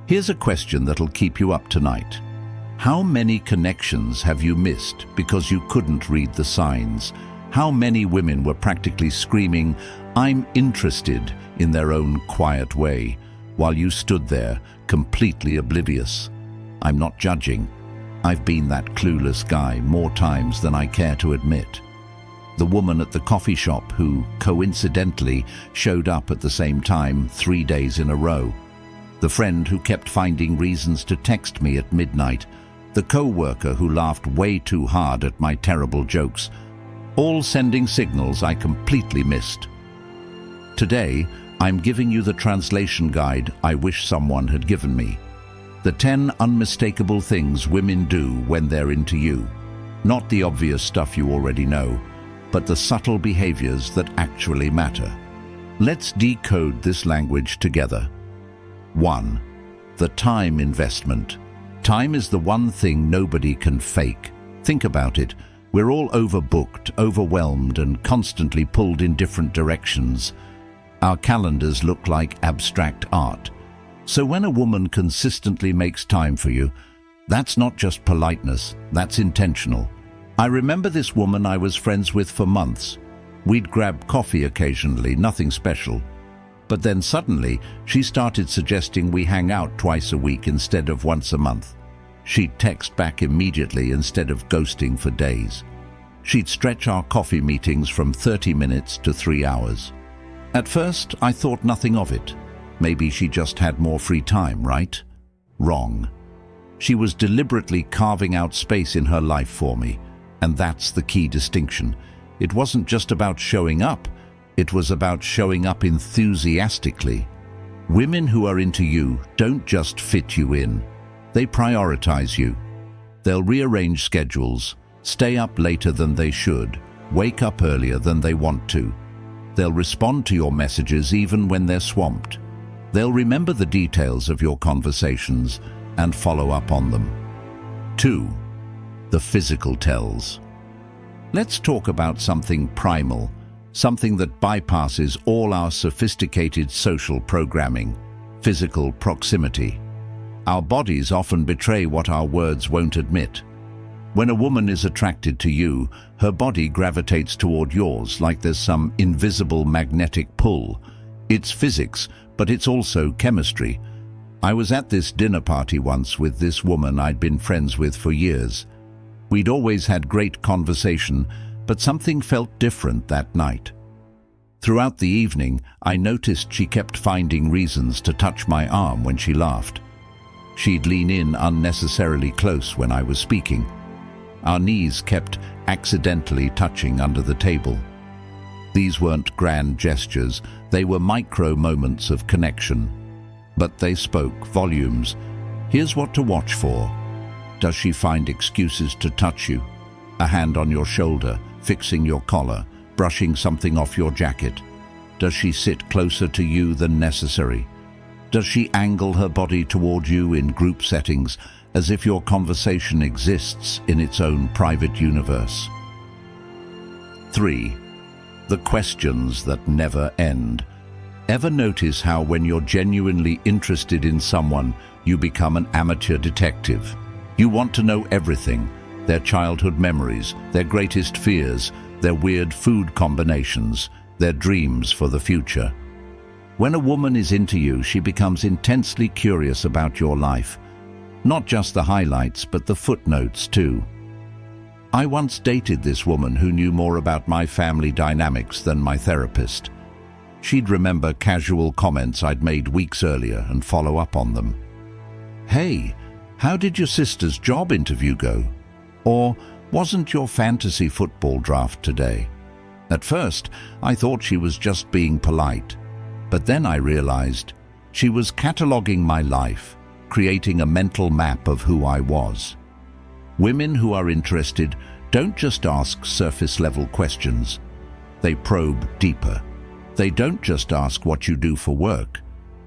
Here's a question that'll keep you up tonight. How many connections have you missed because you couldn't read the signs? How many women were practically screaming, "I'm interested," in their own quiet way, while you stood there, completely oblivious? I'm not judging. I've been that clueless guy more times than I care to admit. The woman at the coffee shop who, coincidentally, showed up at the same time 3 days in a row. The friend who kept finding reasons to text me at midnight. The co-worker who laughed way too hard at my terrible jokes. All sending signals I completely missed. Today, I'm giving you the translation guide I wish someone had given me. The 10 unmistakable things women do when they're into you. Not the obvious stuff you already know, but the subtle behaviors that actually matter. Let's decode this language together. 1. The time investment. Time is the one thing nobody can fake. Think about it. We're all overbooked, overwhelmed, and constantly pulled in different directions. Our calendars look like abstract art. So when a woman consistently makes time for you, that's not just politeness, that's intentional. I remember this woman I was friends with for months. We'd grab coffee occasionally, nothing special. But then suddenly, she started suggesting we hang out twice a week instead of once a month. She'd text back immediately instead of ghosting for days. She'd stretch our coffee meetings from 30 minutes to 3 hours. At first, I thought nothing of it. Maybe she just had more free time, right? Wrong. She was deliberately carving out space in her life for me, and that's the key distinction. It wasn't just about showing up, it was about showing up enthusiastically. Women who are into you don't just fit you in. They prioritize you. They'll rearrange schedules, stay up later than they should, wake up earlier than they want to. They'll respond to your messages even when they're swamped. They'll remember the details of your conversations and follow up on them. 2. The physical tells. Let's talk about something primal, something that bypasses all our sophisticated social programming: physical proximity. Our bodies often betray what our words won't admit. When a woman is attracted to you, her body gravitates toward yours like there's some invisible magnetic pull. It's physics, but it's also chemistry. I was at this dinner party once with this woman I'd been friends with for years. We'd always had great conversation, but something felt different that night. Throughout the evening, I noticed she kept finding reasons to touch my arm when she laughed. She'd lean in unnecessarily close when I was speaking. Our knees kept accidentally touching under the table. These weren't grand gestures, they were micro moments of connection. But they spoke volumes. Here's what to watch for. Does she find excuses to touch you? A hand on your shoulder, fixing your collar, brushing something off your jacket? Does she sit closer to you than necessary? Does she angle her body toward you in group settings as if your conversation exists in its own private universe? 3. The questions that never end. Ever notice how when you're genuinely interested in someone, you become an amateur detective? You want to know everything: their childhood memories, their greatest fears, their weird food combinations, their dreams for the future. When a woman is into you, she becomes intensely curious about your life. Not just the highlights, but the footnotes too. I once dated this woman who knew more about my family dynamics than my therapist. She'd remember casual comments I'd made weeks earlier and follow up on them. "Hey, how did your sister's job interview go?" Or, "Wasn't your fantasy football draft today?" At first, I thought she was just being polite. But then I realized she was cataloging my life, creating a mental map of who I was. Women who are interested don't just ask surface-level questions. They probe deeper. They don't just ask what you do for work.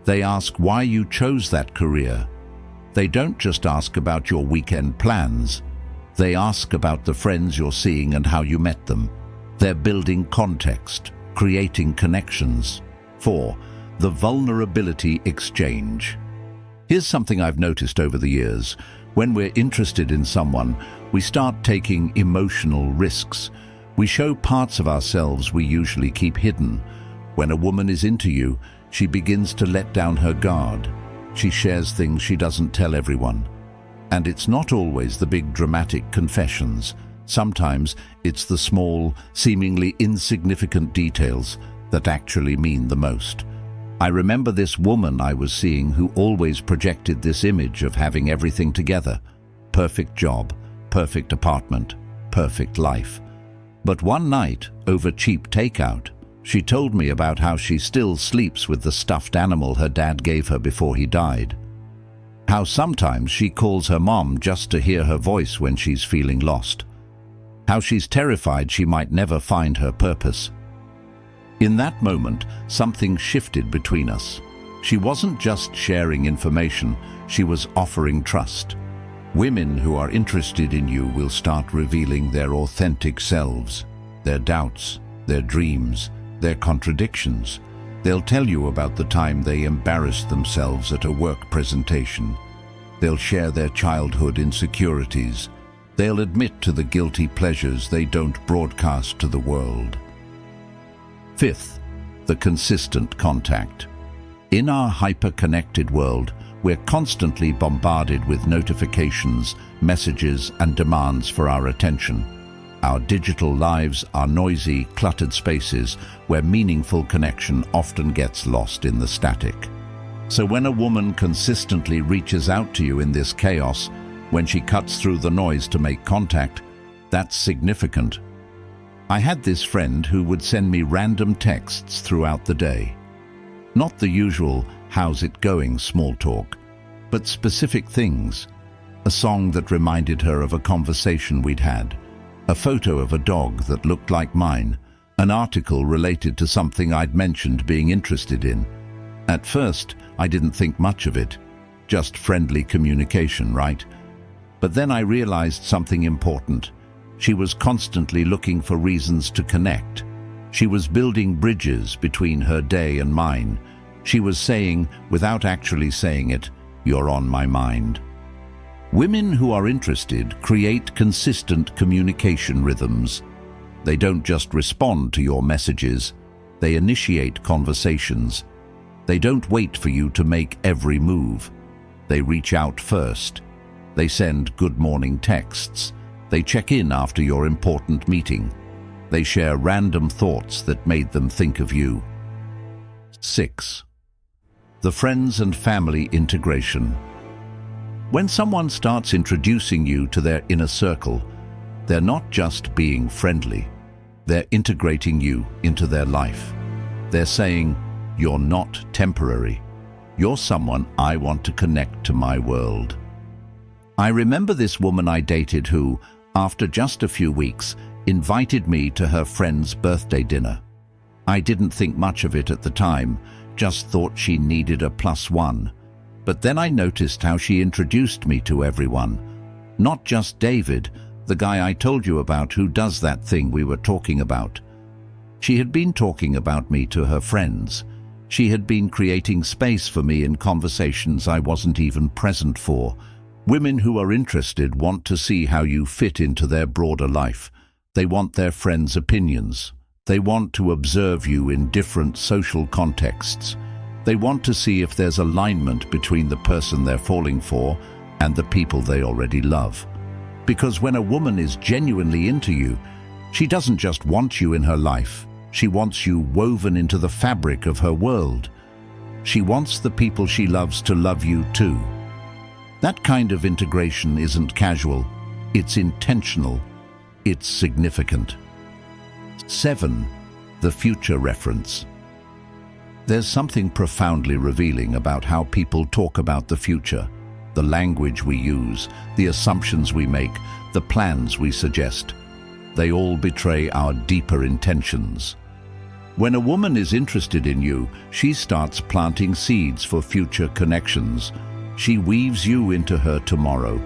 They ask why you chose that career. They don't just ask about your weekend plans. They ask about the friends you're seeing and how you met them. They're building context, creating connections. 4. The vulnerability exchange. Here's something I've noticed over the years. When we're interested in someone, we start taking emotional risks. We show parts of ourselves we usually keep hidden. When a woman is into you, she begins to let down her guard. She shares things she doesn't tell everyone. And it's not always the big dramatic confessions. Sometimes it's the small, seemingly insignificant details that actually mean the most. I remember this woman I was seeing who always projected this image of having everything together. Perfect job, perfect apartment, perfect life. But one night, over cheap takeout, she told me about how she still sleeps with the stuffed animal her dad gave her before he died. How sometimes she calls her mom just to hear her voice when she's feeling lost. How she's terrified she might never find her purpose. In that moment, something shifted between us. She wasn't just sharing information, she was offering trust. Women who are interested in you will start revealing their authentic selves, their doubts, their dreams, their contradictions. They'll tell you about the time they embarrassed themselves at a work presentation. They'll share their childhood insecurities. They'll admit to the guilty pleasures they don't broadcast to the world. Fifth, the consistent contact. In our hyper-connected world, we're constantly bombarded with notifications, messages, and demands for our attention. Our digital lives are noisy, cluttered spaces where meaningful connection often gets lost in the static. So when a woman consistently reaches out to you in this chaos, when she cuts through the noise to make contact, that's significant. I had this friend who would send me random texts throughout the day. Not the usual, "How's it going?" small talk, but specific things. A song that reminded her of a conversation we'd had, a photo of a dog that looked like mine, an article related to something I'd mentioned being interested in. At first, I didn't think much of it, just friendly communication, right? But then I realized something important. She was constantly looking for reasons to connect. She was building bridges between her day and mine. She was saying, without actually saying it, "You're on my mind." Women who are interested create consistent communication rhythms. They don't just respond to your messages, they initiate conversations. They don't wait for you to make every move. They reach out first. They send good morning texts. They check in after your important meeting. They share random thoughts that made them think of you. 6. The friends and family integration. When someone starts introducing you to their inner circle, they're not just being friendly. They're integrating you into their life. They're saying, "You're not temporary. You're someone I want to connect to my world." I remember this woman I dated who, after just a few weeks, invited me to her friend's birthday dinner. I didn't think much of it at the time, just thought she needed a +1. But then I noticed how she introduced me to everyone. Not just David, the guy I told you about who does that thing we were talking about. She had been talking about me to her friends. She had been creating space for me in conversations I wasn't even present for. Women who are interested want to see how you fit into their broader life. They want their friends' opinions. They want to observe you in different social contexts. They want to see if there's alignment between the person they're falling for and the people they already love. Because when a woman is genuinely into you, she doesn't just want you in her life. She wants you woven into the fabric of her world. She wants the people she loves to love you too. That kind of integration isn't casual, it's intentional, it's significant. 7. The future reference. There's something profoundly revealing about how people talk about the future, the language we use, the assumptions we make, the plans we suggest. They all betray our deeper intentions. When a woman is interested in you, she starts planting seeds for future connections. She weaves you into her tomorrow.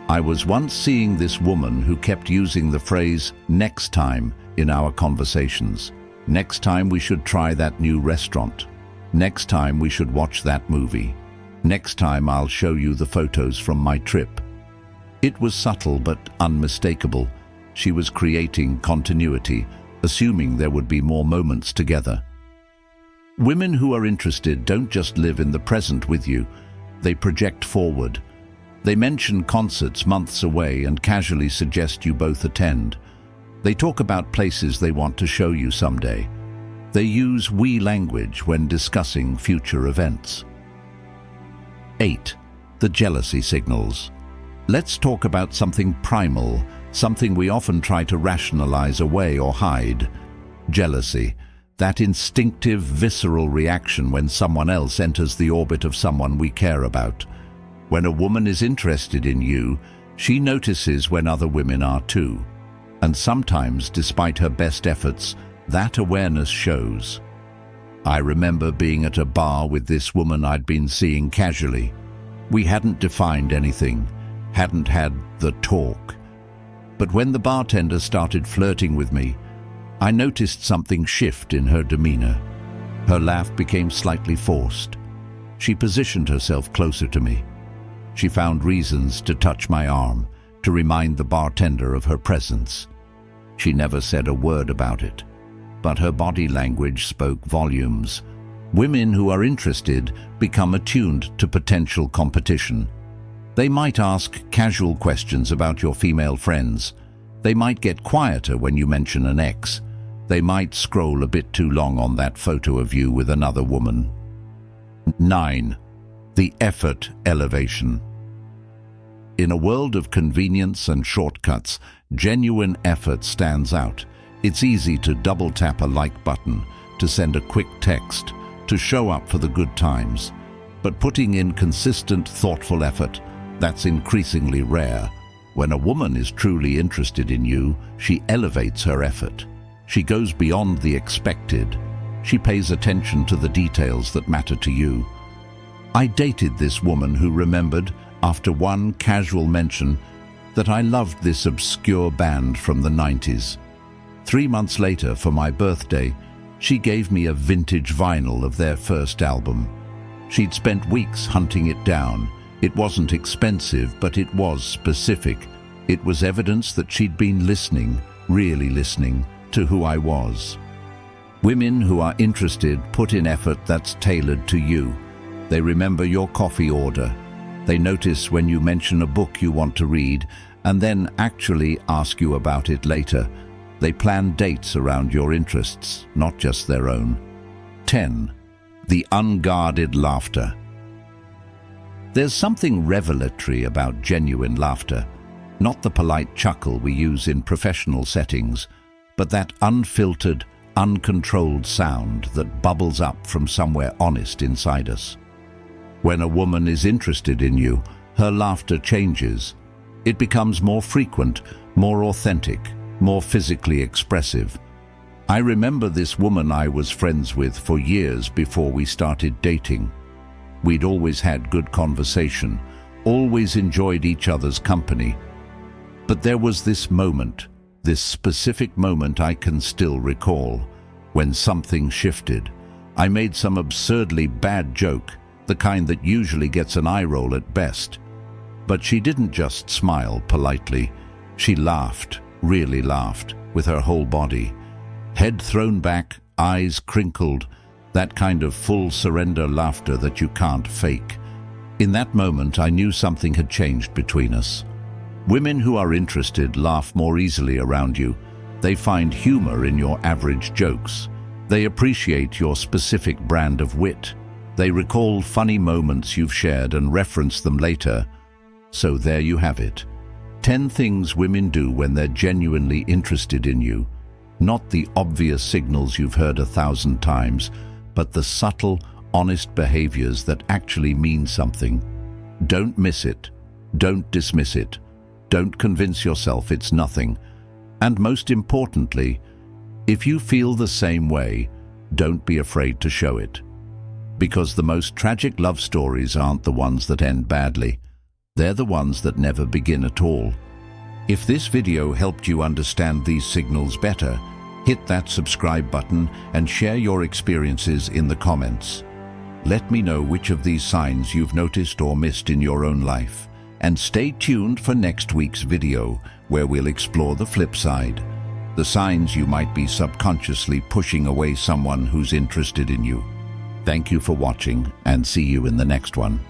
I was once seeing this woman who kept using the phrase "next time" in our conversations. Next time we should try that new restaurant. Next time we should watch that movie. Next time I'll show you the photos from my trip. It was subtle but unmistakable. She was creating continuity, assuming there would be more moments together. Women who are interested don't just live in the present with you, they project forward. They mention concerts months away and casually suggest you both attend. They talk about places they want to show you someday. They use we language when discussing future events. 8. The jealousy signals. Let's talk about something primal, something we often try to rationalize away or hide. Jealousy, that instinctive, visceral reaction when someone else enters the orbit of someone we care about. When a woman is interested in you, she notices when other women are too. And sometimes, despite her best efforts, that awareness shows. I remember being at a bar with this woman I'd been seeing casually. We hadn't defined anything, hadn't had the talk. But when the bartender started flirting with me, I noticed something shift in her demeanor. Her laugh became slightly forced. She positioned herself closer to me. She found reasons to touch my arm, to remind the bartender of her presence. She never said a word about it, but her body language spoke volumes. Women who are interested become attuned to potential competition. They might ask casual questions about your female friends. They might get quieter when you mention an ex. They might scroll a bit too long on that photo of you with another woman. 9. The effort elevation. In a world of convenience and shortcuts, genuine effort stands out. It's easy to double-tap a like button, to send a quick text, to show up for the good times. But putting in consistent, thoughtful effort, that's increasingly rare. When a woman is truly interested in you, she elevates her effort. She goes beyond the expected. She pays attention to the details that matter to you. I dated this woman who remembered, after one casual mention, that I loved this obscure band from the 90s. 3 months later, for my birthday, she gave me a vintage vinyl of their first album. She'd spent weeks hunting it down. It wasn't expensive, but it was specific. It was evidence that she'd been listening, really listening, to who I was. Women who are interested put in effort that's tailored to you. They remember your coffee order. They notice when you mention a book you want to read, and then actually ask you about it later. They plan dates around your interests, not just their own. 10. The unguarded laughter. There's something revelatory about genuine laughter, not the polite chuckle we use in professional settings, but that unfiltered, uncontrolled sound that bubbles up from somewhere honest inside us. When a woman is interested in you, her laughter changes. It becomes more frequent, more authentic, more physically expressive. I remember this woman I was friends with for years before we started dating. We'd always had good conversation, always enjoyed each other's company. But there was this moment, this specific moment I can still recall, when something shifted. I made some absurdly bad joke, the kind that usually gets an eye roll at best. But she didn't just smile politely. She laughed, really laughed, with her whole body. Head thrown back, eyes crinkled, that kind of full surrender laughter that you can't fake. In that moment, I knew something had changed between us. Women who are interested laugh more easily around you. They find humor in your average jokes. They appreciate your specific brand of wit. They recall funny moments you've shared and reference them later. So there you have it. 10 things women do when they're genuinely interested in you. Not the obvious signals you've heard 1,000 times, but the subtle, honest behaviors that actually mean something. Don't miss it. Don't dismiss it. Don't convince yourself it's nothing. And most importantly, if you feel the same way, don't be afraid to show it. Because the most tragic love stories aren't the ones that end badly. They're the ones that never begin at all. If this video helped you understand these signals better, hit that subscribe button and share your experiences in the comments. Let me know which of these signs you've noticed or missed in your own life. And stay tuned for next week's video, where we'll explore the flip side. The signs you might be subconsciously pushing away someone who's interested in you. Thank you for watching, and see you in the next one.